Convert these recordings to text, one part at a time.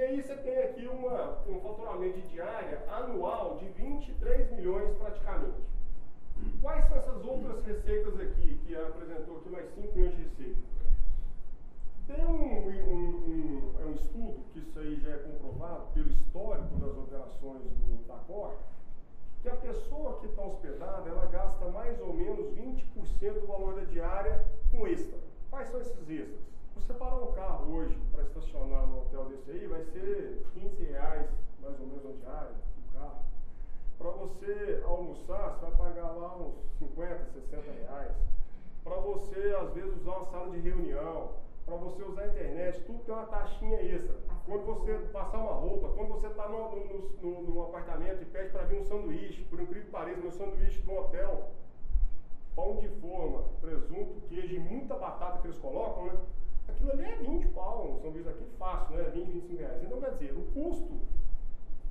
aí você tem aqui um faturamento de diária anual de 23 milhões praticamente. Quais são essas outras receitas aqui, que apresentou aqui mais 5 milhões de receitas? Tem um estudo, que isso aí já é comprovado pelo histórico das operações da Cor, que a pessoa que está hospedada, ela gasta mais ou menos 20% do valor da diária com extra. Quais são esses extras? Você parar um carro hoje para estacionar no hotel desse aí, vai ser R$15 mais ou menos a diária do carro. Para você almoçar, você vai pagar lá uns 50, 60 reais. Para você, às vezes, usar uma sala de reunião, para você usar a internet, tudo tem uma taxinha extra. Quando você passar uma roupa, quando você está no apartamento e pede para vir um sanduíche, por incrível que pareça, meu sanduíche no hotel, pão de forma, presunto, queijo e muita batata que eles colocam, né? Aquilo ali é 20 pau, um sanduíche aqui fácil, né? 20, 25 reais. Então, quer dizer, o custo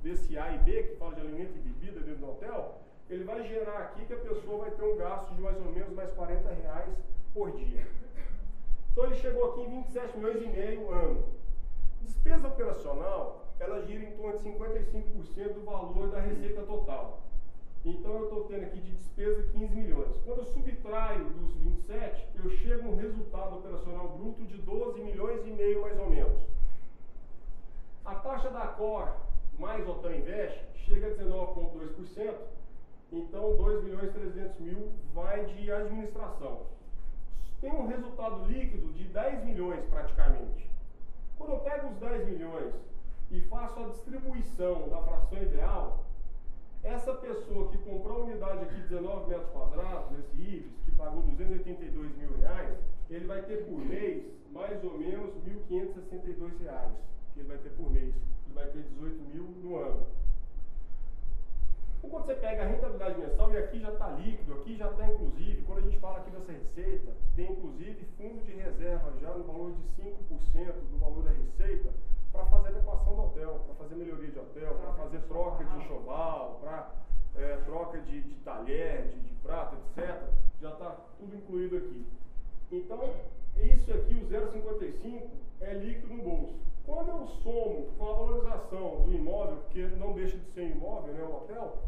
desse A e B, que fala de alimento e bebida dentro do hotel, ele vai gerar aqui que a pessoa vai ter um gasto de mais ou menos mais 40 reais por dia. Então ele chegou aqui em 27 milhões e meio ano. Despesa operacional, ela gira em torno de 55% do valor da receita total. Então eu estou tendo aqui de despesa 15 milhões. Quando eu subtraio dos 27, eu chego a um resultado operacional bruto de 12 milhões e meio mais ou menos. A taxa da Cor mais Hotel Invest chega a 19,2%, então 2 milhões e 300 mil vai de administração. Tem um resultado líquido de 10 milhões praticamente. Quando eu pego os 10 milhões e faço a distribuição da fração ideal, essa pessoa que comprou a unidade aqui de 19 metros quadrados, esse Ibis, que pagou 282 mil reais, ele vai ter por mês mais ou menos 1.562 reais, que ele vai ter por mês. Ele vai ter 18 mil no ano. Então, quando você pega a rentabilidade mensal, e aqui já está líquido, aqui já está inclusive, quando a gente fala aqui dessa receita, tem inclusive fundo de reserva já no valor de 5% do valor da receita, para fazer adequação do hotel, para fazer melhoria de hotel, para fazer troca de enxoval, para troca de talher, de prato, etc. Já está tudo incluído aqui. Então, isso aqui, o 0,55, é líquido no bolso. Quando eu somo com a valorização do imóvel, porque não deixa de ser imóvel, né, um hotel,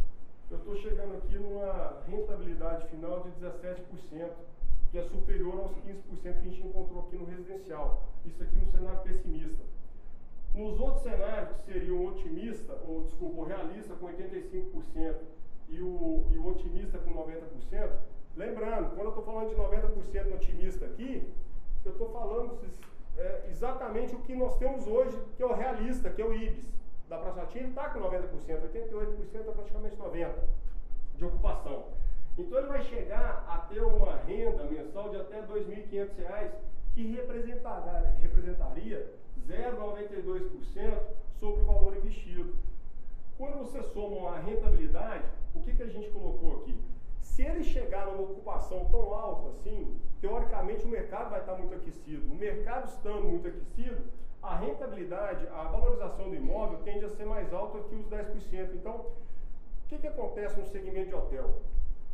eu estou chegando aqui numa rentabilidade final de 17%, que é superior aos 15% que a gente encontrou aqui no residencial. Isso aqui no cenário pessimista. Nos outros cenários, que seria o otimista, ou desculpa, o realista com 85% e o otimista com 90%, lembrando, quando eu estou falando de 90% otimista aqui, eu estou falando exatamente o que nós temos hoje, que é o realista, que é o Ibis. Da Praça Latina está com 90%, 88% é praticamente 90% de ocupação. Então ele vai chegar a ter uma renda mensal de até R$ 2.500, que representaria 0,92% sobre o valor investido. Quando você soma a rentabilidade, o que a gente colocou aqui? Se ele chegar numa ocupação tão alta assim, teoricamente o mercado vai estar muito aquecido. O mercado estando muito aquecido, a rentabilidade, a valorização do imóvel tende a ser mais alta que os 10%. Então, o que acontece no segmento de hotel?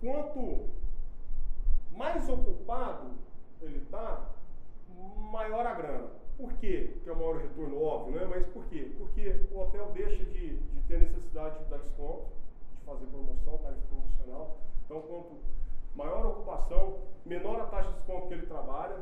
Quanto mais ocupado ele está, maior a grana. Por quê? Que é o maior retorno, óbvio, né? Mas por quê? Porque o hotel deixa de ter necessidade de dar desconto, de fazer promoção, tarifa promocional. Então, quanto maior a ocupação, menor a taxa de desconto que ele trabalha.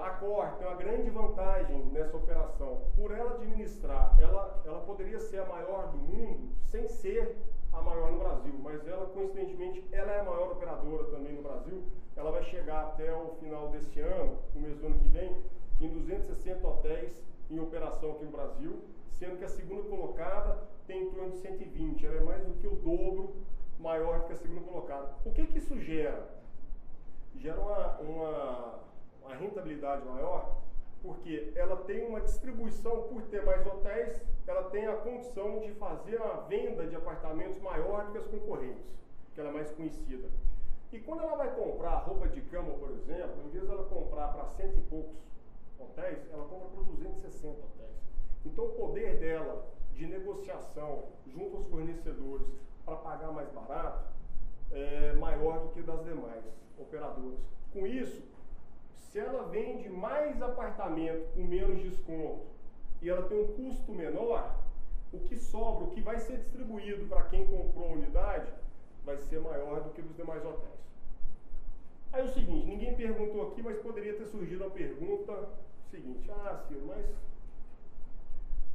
A Cor tem uma grande vantagem nessa operação. Por ela administrar, ela poderia ser a maior do mundo sem ser a maior no Brasil, mas ela, coincidentemente, ela é a maior operadora também no Brasil. Ela vai chegar até o final desse ano, começo do ano que vem, em 260 hotéis em operação aqui no Brasil, sendo que a segunda colocada tem em torno de 120. Ela é mais do que o dobro maior do que a segunda colocada. O que isso gera? Gera uma rentabilidade maior, porque ela tem uma distribuição, por ter mais hotéis, ela tem a condição de fazer uma venda de apartamentos maior do que as concorrentes, que ela é mais conhecida. E quando ela vai comprar roupa de cama, por exemplo, em vez dela comprar para 100 e poucos hotéis, ela compra para 260 hotéis. Então o poder dela de negociação junto aos fornecedores para pagar mais barato é maior do que das demais operadoras. Com isso, se ela vende mais apartamento com menos desconto e ela tem um custo menor, o que sobra, o que vai ser distribuído para quem comprou a unidade, vai ser maior do que dos demais hotéis. Aí é o seguinte, ninguém perguntou aqui, mas poderia ter surgido a pergunta seguinte: ah, Ciro, mas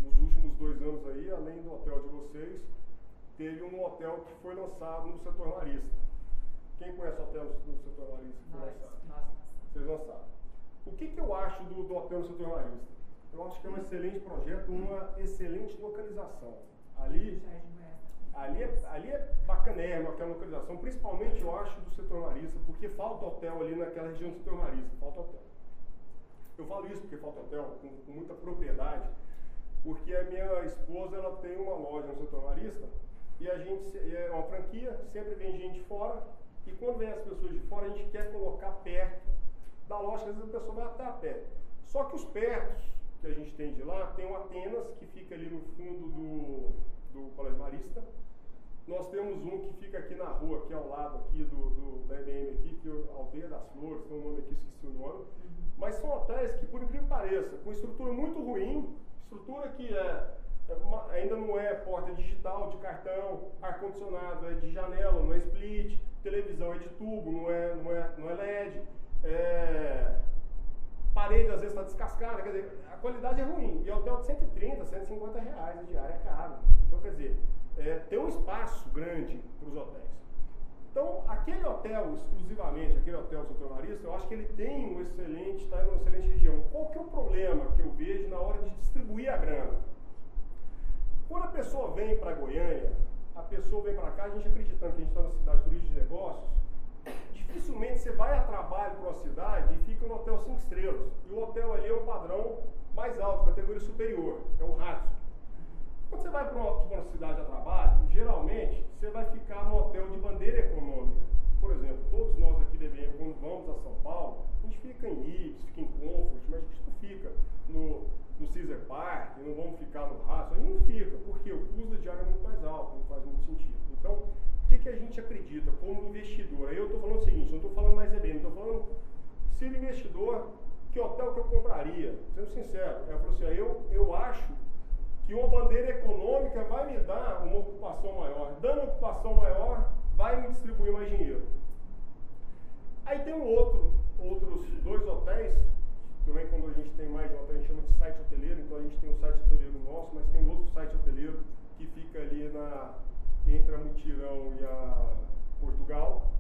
nos últimos 2 anos aí, além do hotel de vocês, teve um hotel que foi lançado no setor marista. Quem conhece o hotel no setor marista que foi lançado? Vocês lançaram. O que eu acho do hotel no setor marista? Eu acho que é um excelente projeto, uma excelente localização. Ali é bacanérrimo aquela localização, principalmente eu acho do setor marista, porque falta hotel ali naquela região do setor marista, falta hotel. Eu falo isso porque falta hotel com muita propriedade, porque a minha esposa ela tem uma loja no setor marista e a gente é uma franquia, sempre vem gente fora e quando vem as pessoas de fora a gente quer colocar perto da loja, às vezes a pessoa vai até a pé. Só que os pertos que a gente tem de lá, tem o Atenas, que fica ali no fundo do Colégio Marista. Nós temos um que fica aqui na rua, aqui ao lado aqui da EBM aqui, que é a Aldeia das Flores, tem um nome aqui, esqueci o nome. Mas são hotéis que, por incrível que pareça, com estrutura muito ruim, estrutura que ainda não é porta digital, de cartão, ar-condicionado é de janela, não é split, televisão é de tubo, não é LED, parede às vezes está descascada, quer dizer, a qualidade é ruim. E hotel de 130, 150 reais a diária é caro. Então, quer dizer, tem um espaço grande para os hotéis. Então, aquele hotel, exclusivamente, aquele hotel setor marista, eu acho que ele tem está em uma excelente região. Qual que é o problema que eu vejo na hora de distribuir a grana? Quando a pessoa vem para Goiânia, a pessoa vem para cá, a gente acreditando que a gente está na cidade turística de negócios, dificilmente você vai a trabalho para uma cidade e fica no hotel 5 estrelas. E o hotel ali é um padrão mais alto, categoria superior, é o Radisson. Quando você vai para uma cidade a trabalho, geralmente você vai ficar no hotel de bandeira econômica. Por exemplo, todos nós aqui da EBM, quando vamos a São Paulo, a gente fica em Ibis, fica em Comfort, mas a gente não fica no Caesar Park, não vamos ficar no Radisson, a gente não fica, porque o custo da diária é muito mais alto, não faz muito sentido. Então, o que a gente acredita como investidor? Aí eu estou falando o seguinte, não estou falando mais EBM, estou falando, se investidor, que hotel que eu compraria? Sendo sincero, eu falo assim, eu acho que uma bandeira econômica vai me dar uma ocupação maior. Dando uma ocupação maior, vai me distribuir mais dinheiro. Aí tem outros 2 hotéis, também quando a gente tem mais de um hotel, a gente chama de site hoteleiro, então a gente tem um site hoteleiro nosso, mas tem outro site hoteleiro que fica ali entre a Mutirão e a Portugal,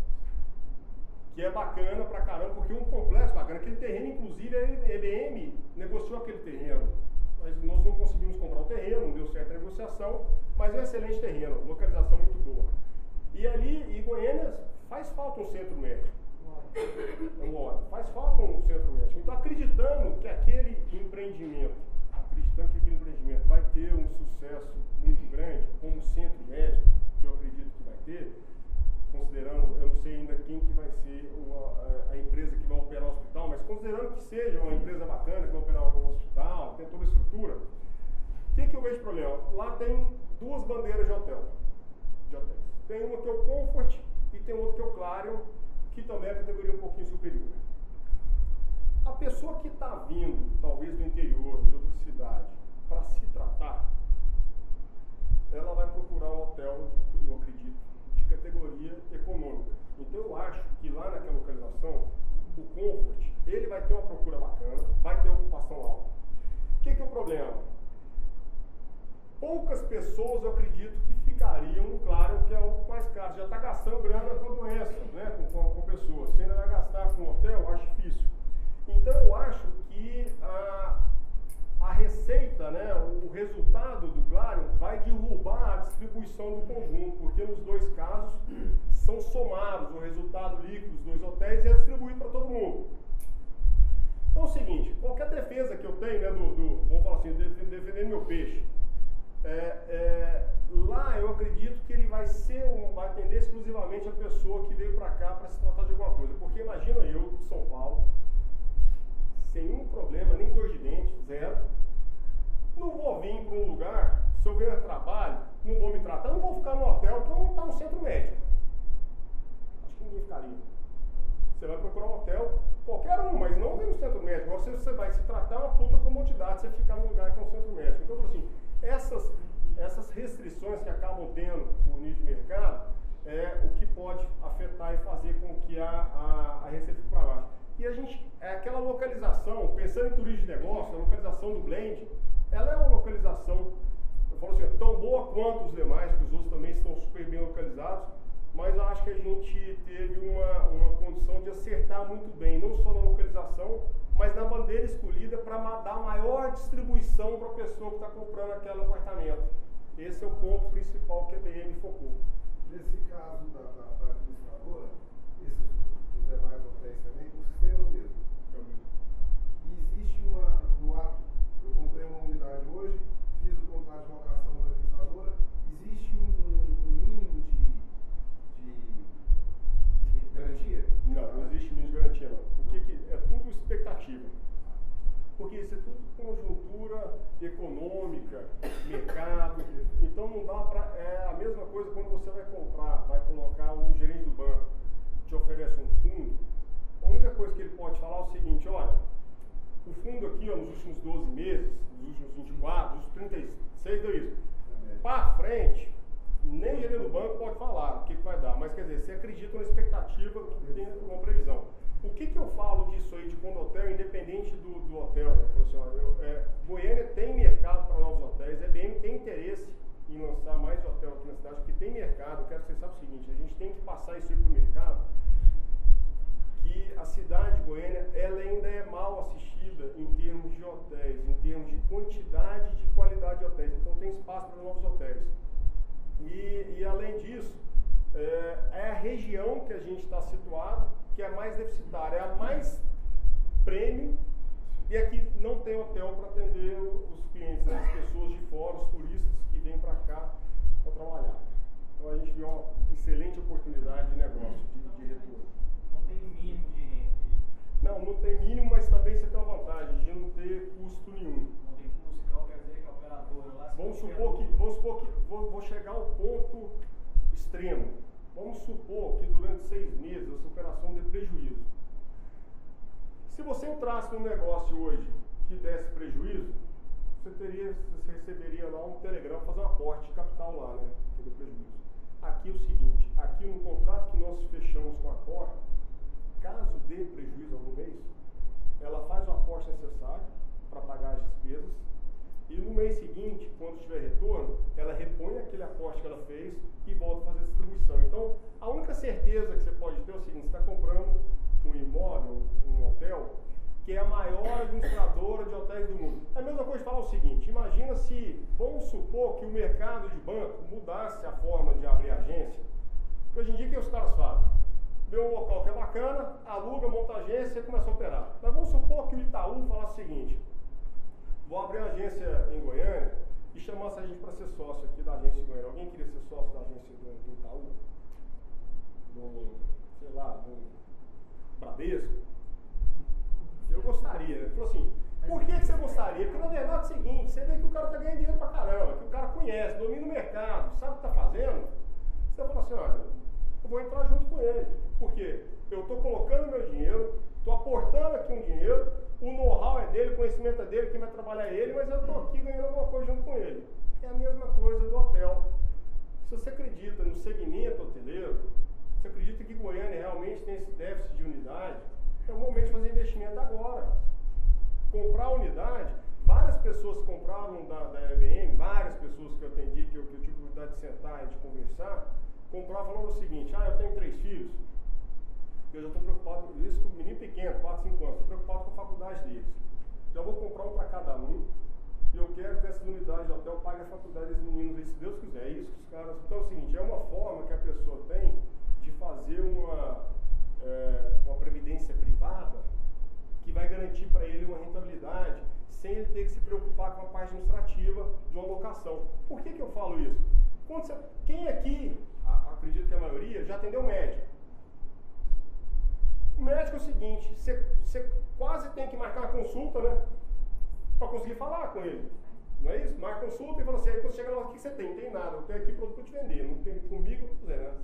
que é bacana pra caramba, porque um complexo bacana, aquele terreno, inclusive, a EBM negociou aquele terreno. Mas nós não conseguimos comprar o terreno, não deu certo a negociação, mas é um excelente terreno, localização muito boa. E ali, em Goiânia, faz falta um centro médico. Faz falta um centro médico. Então, acreditando que aquele empreendimento vai ter um sucesso muito grande, como centro médico, que eu acredito que vai ter, considerando, eu não sei ainda quem que vai ser a empresa que vai operar o hospital, mas considerando que seja uma empresa bacana que vai operar o hospital, tem toda a estrutura, o que eu vejo de problema? Lá tem 2 bandeiras de hotéis. Tem uma que é o Comfort e tem outra que é o Clarion, que também é a categoria um pouquinho superior. A pessoa que está vindo, talvez do interior, de outra cidade, para se tratar, ela vai procurar um hotel, eu acredito, de categoria econômica. Então eu acho que lá naquela localização, o Comfort, ele vai ter uma procura bacana, vai ter ocupação alta. O que é o problema? Poucas pessoas, eu acredito, que ficariam no Clarion, que é o mais caro. Já está gastando grana com a doença, né? com pessoas. Você ainda vai gastar com hotel, eu acho difícil. Então eu acho que a receita, né, o resultado do Clarion vai derrubar a distribuição do conjunto, porque nos 2 casos são somados o resultado líquido dos 2 hotéis e é distribuído para todo mundo. Então é o seguinte, qualquer defesa que eu tenho, né, vamos falar assim, defendendo meu peixe, lá eu acredito que ele vai atender exclusivamente a pessoa que veio para cá para se tratar de alguma coisa, porque imagina eu, de São Paulo, sem um problema, nem dor de dente, 0. Não vou vir para um lugar, se eu vier a trabalho, não vou me tratar, não vou ficar no hotel que eu não está no centro médico. Acho que ninguém ficaria. Você vai procurar um hotel, qualquer um, mas não no centro médico. Agora você vai se tratar uma puta comodidade, você ficar num lugar que é um centro médico. Então, assim, essas restrições que acabam tendo o nicho de mercado é o que pode afetar e fazer com que a receita fique para baixo. E a gente, aquela localização, pensando em turismo de negócio, a localização do blend, ela é uma localização, eu falo assim, tão boa quanto os demais, que os outros também estão super bem localizados, mas eu acho que a gente teve uma condição de acertar muito bem, não só na localização, mas na bandeira escolhida para dar maior distribuição para a pessoa que está comprando aquele apartamento. Esse é o ponto principal que a BM focou. Nesse caso da administradora, esses demais hotéis também, o sistema é o mesmo. E existe no ato, eu comprei uma unidade hoje, fiz o contrato de locação da administradora, existe um mínimo de garantia? Não existe mínimo de garantia não. É tudo expectativa. Porque isso é tudo conjuntura econômica, mercado. Então não dá para. É a mesma coisa quando você vai comprar, vai colocar o gerente do banco, te oferece um fundo. A única coisa que ele pode falar é o seguinte: olha, o fundo aqui, ó, nos últimos 12 meses, nos últimos 24, nos últimos 36, deu isso. Para frente, nem o gerente do banco pode falar o que vai dar. Mas quer dizer, você acredita na expectativa que tem uma previsão. O que eu falo disso aí de quando hotel, independente do hotel? Goiânia tem mercado para novos hotéis, a EBM tem interesse em lançar mais hotel aqui na cidade, porque tem mercado. Eu quero que você saiba o seguinte: a gente tem que passar isso aí para o mercado, que a cidade de Goiânia ela ainda é mal assistida em termos de hotéis, em termos de quantidade e de qualidade de hotéis. Então tem espaço para novos hotéis. E além disso, é a região que a gente está situado que é a mais deficitária, é a mais premium, e aqui não tem hotel para atender os clientes, né, as pessoas de fora, os turistas que vêm para cá para trabalhar. Então a gente viu uma excelente oportunidade de negócio, de retorno. Não tem mínimo de... Não tem mínimo, mas também você tem uma vantagem de não ter custo nenhum. Não tem custo, então quer dizer que a operadora lá... Vamos supor que vou chegar ao ponto extremo. Vamos supor que durante 6 meses essa operação dê prejuízo. Se você entrasse num negócio hoje que desse prejuízo, você receberia lá um telegrama, fazer um aporte de capital lá, né? Que deu prejuízo. Aqui é o seguinte, aqui no contrato que nós fechamos com a Cor, caso dê prejuízo algum mês, ela faz o aporte necessário para pagar as despesas, e no mês seguinte, quando tiver retorno, ela repõe aquele aporte que ela fez e volta a fazer a distribuição. Então, a única certeza que você pode ter é o seguinte: você está comprando um imóvel, um hotel, que é a maior administradora de hotéis do mundo. É a mesma coisa de falar o seguinte: imagina se, vamos supor que o mercado de banco mudasse a forma de abrir agência, porque hoje em dia o que os caras fazem? Vê um local que é bacana, aluga, monta a agência e começa a operar. Mas vamos supor que o Itaú falasse o seguinte: vou abrir uma agência em Goiânia e chamasse a gente para ser sócio aqui da agência de Goiânia. Alguém queria ser sócio da agência do Itaú? Do Bradesco? Eu gostaria, né? Falou assim, por que você gostaria? Porque na verdade é o seguinte, você vê que o cara está ganhando dinheiro pra caramba, que o cara conhece, domina o mercado, sabe o que está fazendo. Você fala assim, olha, eu vou entrar junto com ele. Por quê? Eu estou colocando meu dinheiro, estou aportando aqui um dinheiro, o know-how é dele, o conhecimento é dele, quem vai trabalhar é ele, mas eu estou aqui ganhando alguma coisa junto com ele. É a mesma coisa do hotel. Se você acredita no segmento hoteleiro, se acredita que Goiânia realmente tem esse déficit de unidade, é o momento de fazer investimento agora. Comprar unidade, várias pessoas compraram da EBM, várias pessoas que eu atendi, que eu tive a oportunidade de sentar e de conversar, compraram falando o seguinte: eu tenho 3 filhos, eu já estou preocupado com isso, com um menino pequeno, 4, 5 anos, estou preocupado com a faculdade deles. Já vou comprar um para cada um, e eu quero que essas unidades de hotel paguem a faculdade desses meninos aí, se Deus quiser. É isso que os caras... Então é o seguinte, é uma forma que a pessoa tem de fazer uma previdência privada que vai garantir para ele uma rentabilidade, sem ele ter que se preocupar com a parte administrativa de uma locação. Por que eu falo isso? Quem aqui, acredito que a maioria, já atendeu médico? O médico é o seguinte, você quase tem que marcar uma consulta, né? Para conseguir falar com ele. Não é isso? Marca consulta e fala assim, aí quando chega lá, o que você tem? Não tem nada, eu tenho aqui produto para te vender, não tem comigo, né?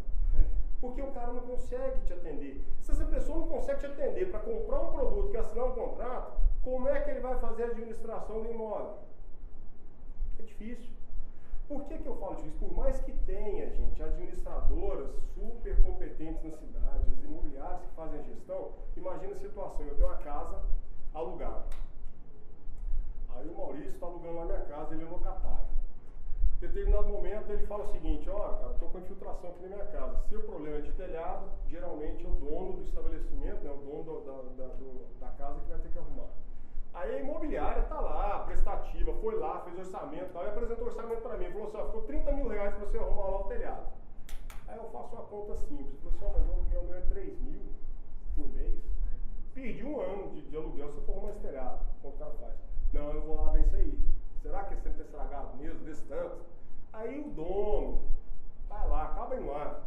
Porque o cara não consegue te atender. Se essa pessoa não consegue te atender para comprar um produto, que assinar um contrato, como é que ele vai fazer a administração do imóvel? É difícil. Por que eu falo disso? Por mais que tenha, gente, administradoras super competentes na cidade, as imobiliárias que fazem a gestão, imagina a situação, eu tenho uma casa alugada. Aí o Maurício está alugando lá minha casa, ele é locatário. Em determinado momento ele fala o seguinte, ó, cara, estou com infiltração aqui na minha casa. Se o problema é de telhado, geralmente é o dono do estabelecimento, né, o dono da casa que vai ter que arrumar. Aí a imobiliária está lá, prestativa, foi lá, fez orçamento, e apresentou o orçamento para mim, falou assim, ó, ficou 30 mil reais para você arrumar lá o telhado. Aí eu faço uma conta simples, falei assim, ó, mas o aluguel meu é 3 mil por mês. Perdi um ano de aluguel se eu for arrumar esse telhado, quanto o cara faz? Não, eu vou lá ver isso aí. Será que esse tempo está estragado mesmo, desse tanto? Aí o dono vai lá, acaba indo lá,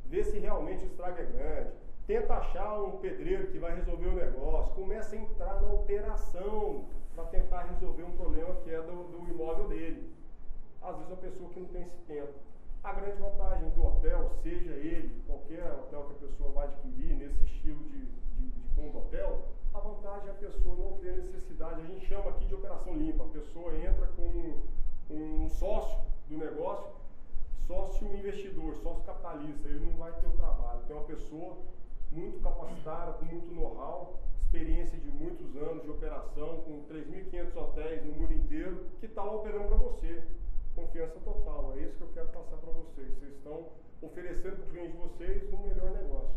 vê se realmente o estrago é grande, tenta achar um pedreiro que vai resolver o negócio, começa a entrar na operação para tentar resolver um problema que é do imóvel dele. Às vezes a pessoa que não tem esse tempo. A grande vantagem do hotel, seja ele, qualquer hotel que a pessoa vai adquirir, nesse estilo de fundo hotel, a vantagem é a pessoa não ter necessidade, a gente chama aqui de operação limpa, a pessoa entra com um sócio do negócio, sócio investidor, sócio capitalista, ele não vai ter o trabalho, tem uma pessoa muito capacitada, com muito know-how, experiência de muitos anos de operação, com 3.500 hotéis no mundo inteiro, que está lá operando para você, confiança total, é isso que eu quero passar para vocês, vocês estão oferecendo para o cliente de vocês um melhor negócio.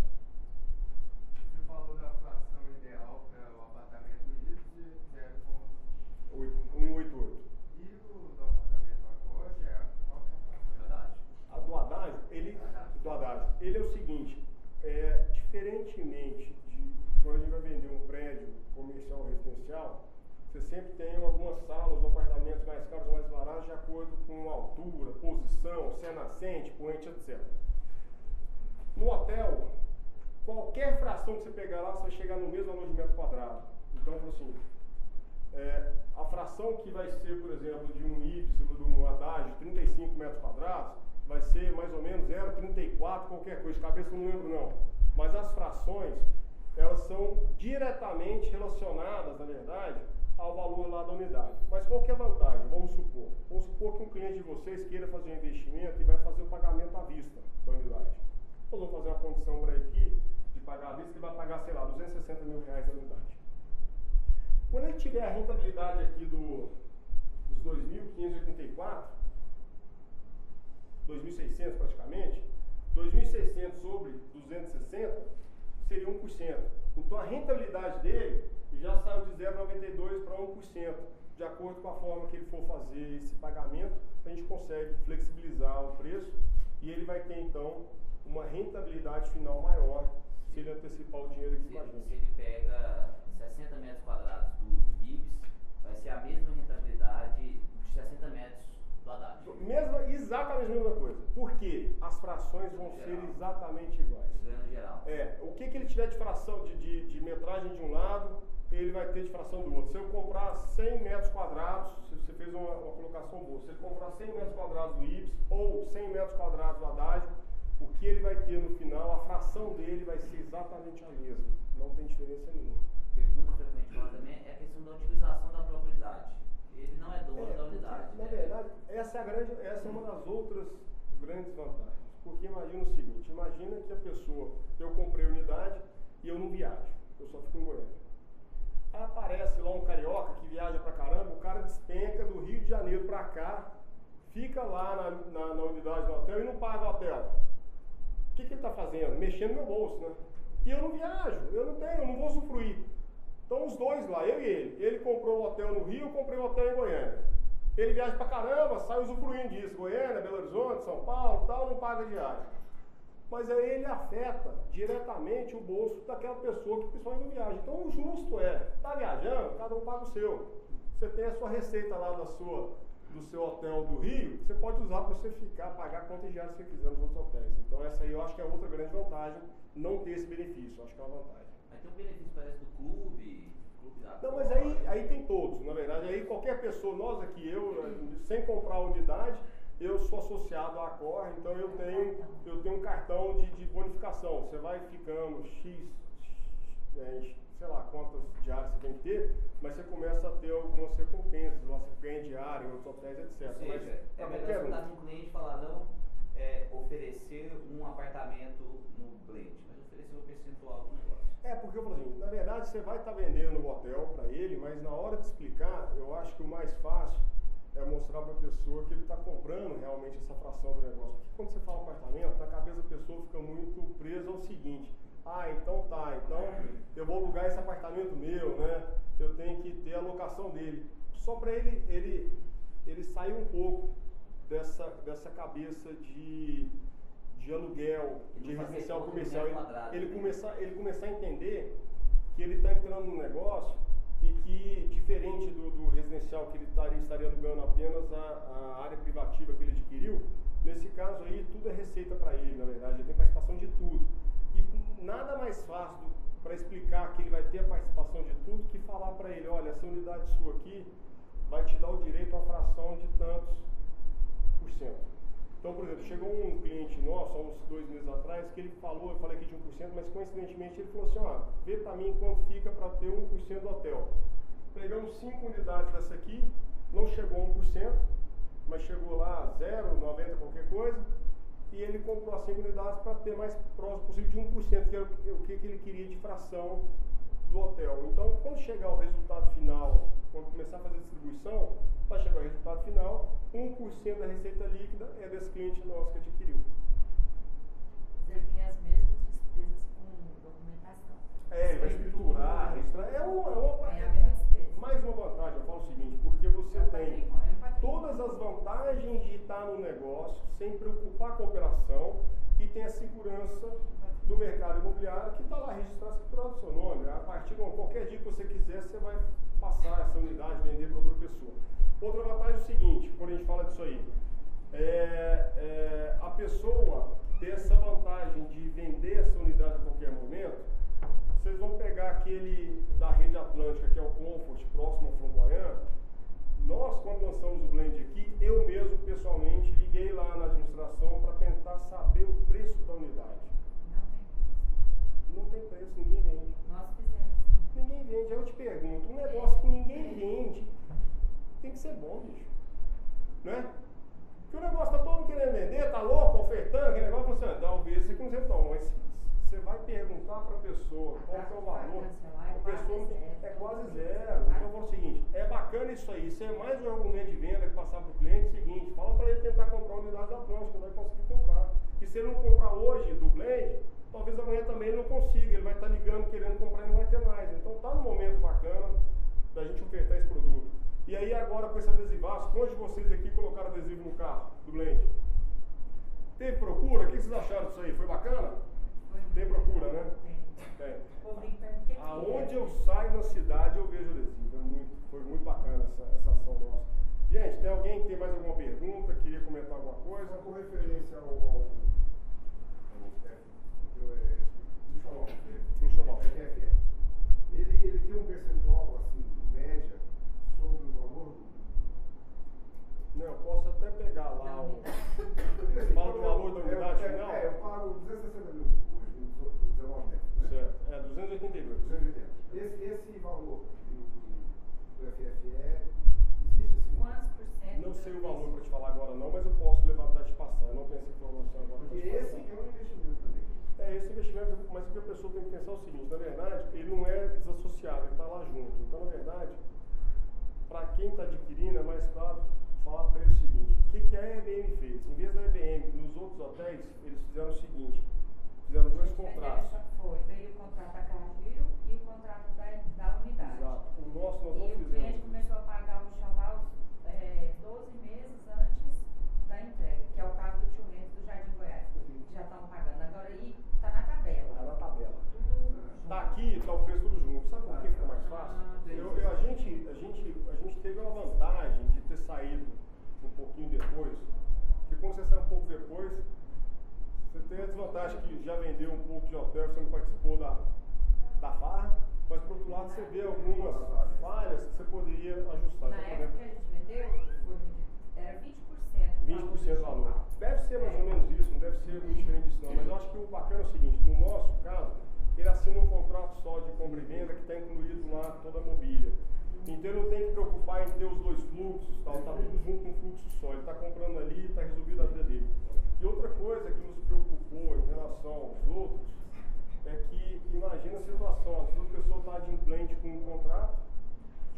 Você falou da fração ideal para o apartamento IPS 188. E o do apartamento agora, qual que é a fração? Do adágio, ele é o seguinte, diferentemente de quando a gente vai vender um prédio comercial ou residencial, você sempre tem algumas salas ou apartamentos mais caros ou mais baratos de acordo com altura, posição, se é nascente, poente, etc. No hotel, qualquer fração que você pegar lá, você vai chegar no mesmo valor de metro quadrado. Então, assim, a fração que vai ser, por exemplo, de um IPS, de um adágio, 35 metros quadrados, vai ser mais ou menos 0,34, qualquer coisa, de cabeça eu não lembro não. Mas as frações, elas são diretamente relacionadas, na verdade, ao valor lá da unidade. Mas qual que é a vantagem? Vamos supor que um cliente de vocês queira fazer um investimento e vai fazer o pagamento à vista da unidade. Nós vamos fazer uma condição para ele aqui, de pagar à vista, que vai pagar, sei lá, 260 mil reais a unidade. Quando ele tiver a rentabilidade aqui dos 2.584, 2.600 praticamente, 2.600 sobre 260 seria 1%. Então a rentabilidade dele já saiu de 0,92 para 1%. De acordo com a forma que ele for fazer esse pagamento, a gente consegue flexibilizar o preço e ele vai ter então uma rentabilidade final maior se ele antecipar o dinheiro aqui com a gente. Se ele pega 60 metros quadrados do IPS, vai ser a mesma rentabilidade de 60 metros do adágio. Exatamente a mesma coisa. Porque as frações vão ser exatamente iguais. Ganho geral. O que ele tiver de fração de metragem de um lado, ele vai ter de fração do outro. Se eu comprar 100 metros quadrados, se você fez uma colocação boa, se ele comprar 100 metros quadrados do IPS ou 100 metros quadrados do adágio, o que ele vai ter no final, a fração dele vai ser exatamente a mesma. Não tem diferença nenhuma. Pergunta frequente lá também é a questão da utilização da própria unidade. Ele não é dono da unidade. Na verdade, essa é uma das outras grandes vantagens. Porque imagina o seguinte, imagina que a pessoa, eu comprei a unidade e eu não viajo, eu só fico em Goiânia. Aí aparece lá um carioca que viaja pra caramba, o cara despenca do Rio de Janeiro pra cá, fica lá na unidade do hotel e não paga o hotel. O que ele está fazendo? Mexendo no meu bolso, né? E eu não viajo, eu não vou usufruir. Então os dois lá, eu e ele. Ele comprou o hotel no Rio, eu comprei o hotel em Goiânia. Ele viaja pra caramba, sai usufruindo disso. Goiânia, Belo Horizonte, São Paulo, tal, não paga diária. Mas aí ele afeta diretamente o bolso daquela pessoa que principalmente não viaja. Então o justo tá viajando, cada um paga o seu. Você tem a sua receita lá do seu hotel do Rio, você pode usar para você pagar quantas diárias você quiser nos outros hotéis. Então essa aí eu acho que é outra grande vantagem, não ter esse benefício, eu acho que é uma vantagem. Mas tem um benefício, parece, do clube da... Não, mas aí tem todos, na verdade, aí qualquer pessoa, nós aqui, sem comprar a unidade, eu sou associado à Accor, então eu tenho um cartão de bonificação. Você vai ficando sei lá quantas diárias você tem que ter, mas você começa a ter algumas recompensas, você ganha diária, outros hotéis, etc. Ou seja, é melhor você estar com um cliente e falar, não oferecer um apartamento no blend, mas oferecer um percentual do negócio. Porque eu falo assim, na verdade você vai estar vendendo o hotel para ele, mas na hora de explicar, eu acho que o mais fácil é mostrar para a pessoa que ele está comprando realmente essa fração do negócio. Porque quando você fala apartamento, na cabeça da pessoa fica muito presa ao seguinte: então eu vou alugar esse apartamento meu, né? Eu tenho que ter a locação dele. Só para ele sair um pouco dessa cabeça de aluguel, de residencial comercial. Ele começar a entender que ele está entrando no negócio e que, diferente do residencial que ele estaria alugando apenas a área privativa que ele adquiriu, nesse caso aí tudo é receita para ele, na verdade, ele tem participação de tudo. E nada mais fácil para explicar que ele vai ter a participação de tudo que falar para ele: olha, essa unidade sua aqui vai te dar o direito a uma fração de tantos por cento. Então, por exemplo, chegou um cliente nosso, há uns 2 meses atrás, que ele falou, eu falei aqui de 1%, mas coincidentemente ele falou assim: vê para mim quanto fica para ter 1% do hotel. Pegamos 5 unidades dessa aqui, não chegou a 1%, mas chegou lá 0,90 qualquer coisa, e ele comprou as 5 unidades para ter mais próximo possível de 1%, que era o que ele queria de fração do hotel. Então, quando chegar o resultado final, quando começar a fazer a distribuição, vai chegar o resultado final, 1% da receita líquida é desse cliente nosso que adquiriu. Ele tem as mesmas despesas com documentação. Ele vai escriturar, registrar. É a mesma despesa. Mais uma vantagem, eu falo o seguinte, porque você tem todas as vantagens de estar no negócio, sem preocupar com a operação, e tem a segurança do mercado imobiliário que está lá registrado, escriturado o seu nome. A partir de qualquer dia que você quiser, você vai passar essa unidade, vender para outra pessoa. Outra vantagem é o seguinte, quando a gente fala disso aí, a pessoa ter essa vantagem de vender essa unidade a qualquer momento. Vocês vão pegar aquele da Rede Atlântica, que é o Comfort, próximo ao Flamboyant. Nós, quando lançamos o blend aqui, eu mesmo, pessoalmente, liguei lá na administração para tentar saber o preço da unidade. Não tem preço, ninguém vende. Nós fizemos. Ninguém vende. Aí eu te pergunto, um negócio que ninguém vende tem que ser bom, bicho. Né? Porque o negócio tá todo mundo querendo vender, tá louco, ofertando, aquele negócio, você talvez isso aqui não seja bom, mas você vai perguntar para a pessoa qual que é o valor, a pessoa é quase zero. Então eu falo o seguinte: é bacana isso aí, isso é mais um argumento de venda que passar para o cliente. É o seguinte, fala para ele tentar comprar a unidade da Atlântica, não vai conseguir comprar. E se ele não comprar hoje do blend, talvez amanhã também ele não consiga, ele vai estar ligando, querendo comprar e não vai ter mais. Então tá no momento bacana da gente ofertar esse produto. E aí agora com esse adesivaço, quantos de vocês aqui colocaram adesivo no carro do blend? Teve procura? O que vocês acharam disso aí? Foi bacana? Tem procura, né? Tem. Aonde eu saio na cidade eu vejo adesivo. Foi muito bacana essa ação nossa. Gente, tem alguém que tem mais alguma pergunta? Queria comentar alguma coisa? Só com referência ao FFE. Ele tem um percentual, assim, média, sobre o valor do... Não, eu posso até pegar lá o... Fala do valor da unidade final? Eu pago 260 mil hoje, no 19 metros, né? Certo, 282. 280. Esse valor do FFE, existe assim? Quantos por cento? Não sei o valor para te falar agora não, mas eu posso levantar e te passar. Eu não tenho essa informação agora. Porque esse é um investimento também. Esse investimento, mas o que a pessoa tem que pensar é o seguinte: na verdade, ele não é desassociado, ele está lá junto. Então, na verdade, para quem está adquirindo, é mais claro falar para ele o seguinte: o que a EBM fez? Em vez da EBM, nos outros hotéis, eles fizeram o seguinte: fizeram 2 contratos. Veio o contrato da Cargill e o contrato da unidade. Exato. O nosso nós não fizemos. E o cliente começou a pagar o chaval 12 meses antes da entrega, que é o caso do Tio Renzo do Jardim Goiás, que já estavam pagando. Agora aí está na tabela. Está na tabela. Está aqui, está o preço tudo junto. Sabe por que fica mais fácil? A gente teve uma vantagem de ter saído um pouquinho depois, porque quando você sai um pouco depois, você tem a desvantagem que já vendeu um pouco de hotel, você não participou da farra, mas por outro lado você vê algumas falhas que você poderia ajustar. Na época que a gente vendeu, era 20% 100% do valor. Deve ser mais ou menos isso, não deve ser muito diferente disso não, mas eu acho que o bacana é o seguinte, no nosso caso, ele assina um contrato só de compra e venda que está incluído lá toda a mobília. Então ele não tem que preocupar em ter os dois fluxos, tal, tá tudo junto num fluxo só. Ele está comprando ali e está resolvido a vida dele. E outra coisa que nos preocupou em relação aos outros é que, imagina a situação, às vezes a pessoa está adimplente com um contrato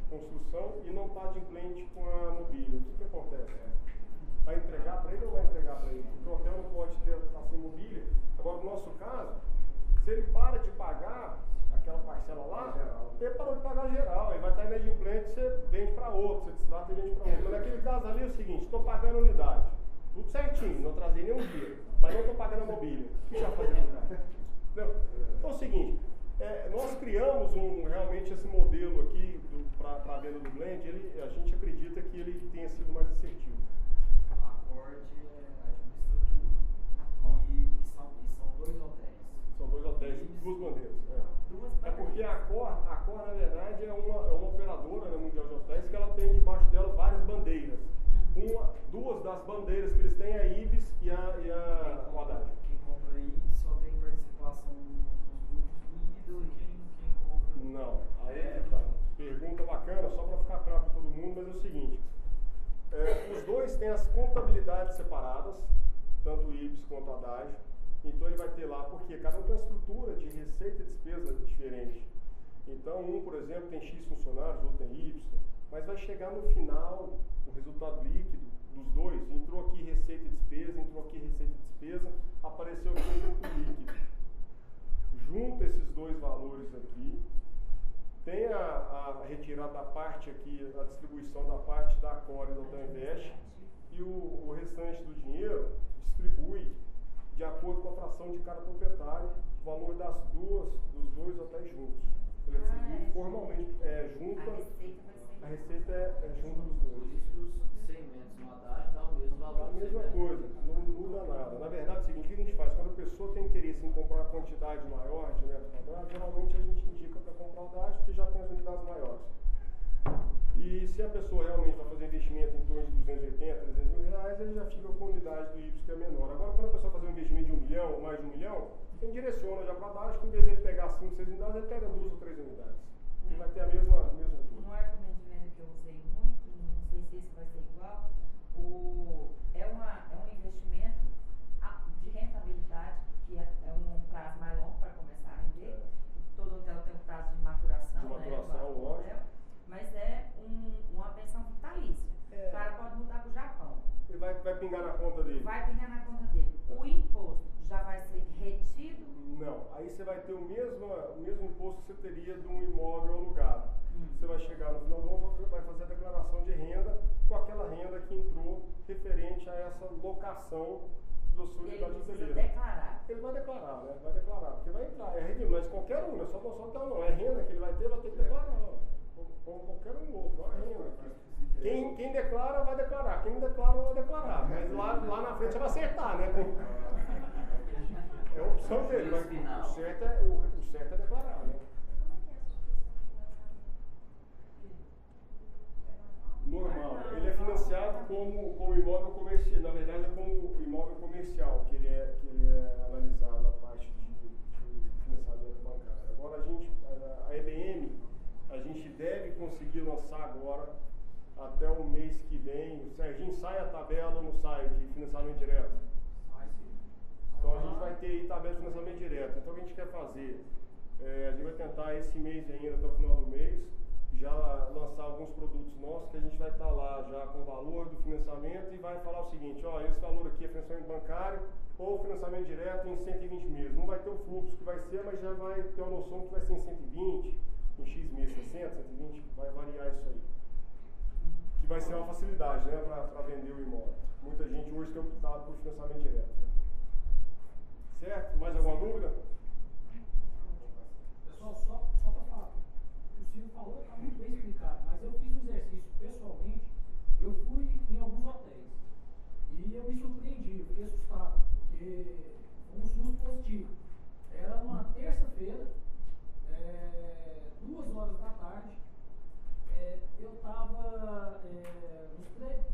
de construção e não está adimplente com a mobília. O que acontece? Vai entregar para ele ou vai entregar para ele? Porque o hotel não pode ter assim mobília. Agora, no nosso caso, se ele para de pagar aquela parcela lá, ele parou de pagar geral, ele vai estar inadimplente, você vende para outro, você destrata e vende para outro. Mas naquele caso ali é o seguinte, estou pagando unidade, tudo certinho, não trazei nenhum dia, mas não estou pagando a mobília. O que você vai fazer no cara? Então é o seguinte, nós criamos realmente esse modelo aqui para a venda do blend, a gente acredita que ele tenha sido mais assertivo. A Accord administra tudo e são dois hotéis. São dois hotéis, duas bandeiras. Duas É porque bandeiras. a Accor, na verdade, é uma operadora, né, mundial de hotéis que ela tem debaixo dela várias bandeiras. Duas das bandeiras que eles têm é a Ibis e a Haddad. Quem compra aí só tem participação nos lucros e quem compra. Não, aí é que tá. Pergunta bacana, só para ficar claro para todo mundo, mas é o seguinte. Os dois têm as contabilidades separadas, tanto o Ibis quanto a Haddad. Então ele vai ter lá, porque cada um tem uma estrutura de receita e despesa diferente. Então por exemplo, tem X funcionários, outro tem Y, mas vai chegar no final o resultado líquido dos dois. Entrou aqui receita e despesa, entrou aqui receita e despesa, apareceu aqui o lucro líquido. Junta esses dois valores aqui, tem a retirada da parte aqui, a distribuição da parte da Accor e da Hotel Invest, e o restante do dinheiro distribui de acordo com a fração de cada proprietário, o valor dos dois hotéis juntos. Ele é distribuído formalmente, junta, a receita é junto dos Por dois. isso que os 100 metros no Haddad dá o mesmo valor. A mesma coisa, não muda nada. Na verdade é o seguinte, o que a gente faz? Quando a pessoa tem interesse em comprar uma quantidade maior de metros quadrados, geralmente a gente indica para comprar o Haddad porque já tem as unidades maiores. E se a pessoa realmente vai fazer investimento em torno de 280, 300 mil reais, ele já fica com a unidade do Y que é menor. Agora, quando a pessoa fazer um investimento de 1 milhão ou mais de 1 milhão, ele direciona já para a Haddad, que em vez de ele pegar 5, 6 unidades, ele pega 2 ou 3 unidades. E vai ter a mesma turma. Um argumento de venda que eu usei muito, não sei se esse vai ser igual, é um investimento de rentabilidade, que é um prazo mais longo para começar a render. Todo hotel tem um prazo de maturação, Lógico. Mas é uma pensão vitalícia. O cara pode mudar para o Japão. Ele vai pingar na conta dele. Vai pingar na conta dele. O imposto já vai ser retido? Não. Aí você vai ter o mesmo imposto que você teria de um imóvel alugado. Você vai chegar no final do ano, vai fazer a declaração de renda com aquela renda que entrou referente a essa locação da sua Ele unidade precisa hoteleira. declarar. Ele vai declarar, né? Vai declarar, porque vai entrar. É renda, mas qualquer um, não é só para hotel não. É renda que ele vai ter que declarar. Como qualquer um outro, a renda. Quem declara, vai declarar. Quem não declara, não vai declarar. Mas lá na frente você vai acertar, né? É a opção dele. Mas o certo é declarar, né? Normal. Ele é financiado como imóvel comercial. Na verdade, é como imóvel comercial que ele é analisado na parte de financiamento bancário. Agora, a EBM, a gente deve conseguir lançar agora, até o mês que vem. O Serginho, sai a tabela ou não sai de financiamento direto? Sai sim. Então a gente vai ter aí tabela de financiamento direto. Então o que a gente quer fazer? A gente vai tentar esse mês ainda, até o final do mês, já lançar alguns produtos nossos que a gente vai estar lá já com o valor do financiamento e vai falar o seguinte, ó, esse valor aqui é financiamento bancário ou financiamento direto em 120 meses. Não vai ter o fluxo que vai ser, mas já vai ter uma noção que vai ser em 120, em X meses, 60, 120, vai variar isso aí. Que vai ser uma facilidade, né, para vender o imóvel. Muita gente hoje tem optado por financiamento direto. Né? Certo? Mais alguma dúvida? Pessoal, só para falar, o que o Silvio falou está muito bem explicado, mas eu fiz um exercício pessoalmente, eu fui em alguns hotéis e eu me surpreendi, eu fiquei assustado, porque foi um susto positivo. Era uma terça-feira, 2 horas da tarde, eu estava nos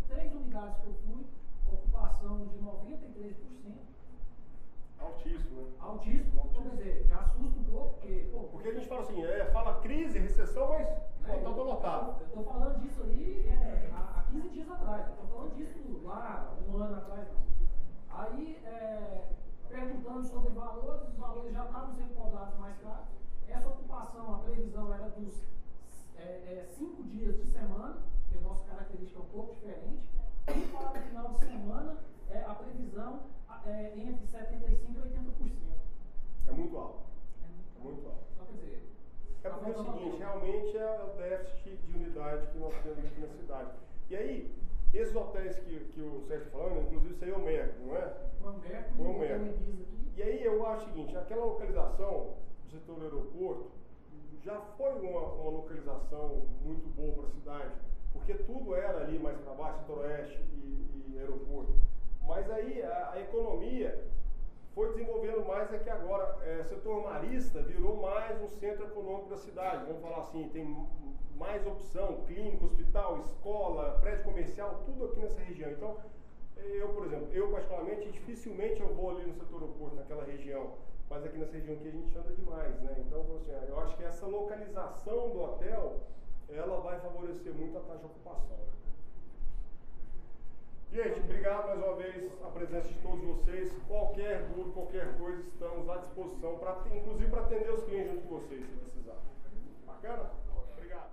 3 unidades que eu fui, ocupação ocupação de 93%. Altíssimo, né? Altíssimo, quer dizer, já assusta um pouco, Porque a gente fala assim, fala crise, recessão, mas tá todo lotado. Eu estou falando disso aí há 15 dias atrás, eu estou falando disso lá, um ano atrás. Aí, perguntando sobre valores, os valores já estavam sendo cobrados mais caros. Essa ocupação, a previsão era dos 5 dias de semana, que a nossa característica é um pouco diferente, e para o final de semana, a previsão entre 75% e 80%. É muito alto. Muito alto. Então, quer dizer, É porque é o seguinte, realmente é o déficit de unidade que nós temos aqui na cidade. E aí, esses hotéis que o Sérgio está falando, inclusive isso aí é o MEC, não é? o MEC. E aí eu acho o seguinte, aquela localização do setor aeroporto já foi uma localização muito boa para a cidade, porque tudo era ali mais para baixo, setor oeste e aeroporto. Mas aí a economia foi desenvolvendo mais que agora setor marista virou mais um centro econômico da cidade, vamos falar assim, tem mais opção, clínica, hospital, escola, prédio comercial, tudo aqui nessa região. Então, por exemplo, eu particularmente, dificilmente eu vou ali no setor aeroporto, naquela região, mas aqui nessa região aqui a gente anda demais, né? Então, assim, eu acho que essa localização do hotel, ela vai favorecer muito a taxa de ocupação. Gente, obrigado mais uma vez a presença de todos vocês. Qualquer dúvida, qualquer coisa, estamos à disposição, inclusive para atender os clientes junto com vocês, se precisar. Bacana? Obrigado.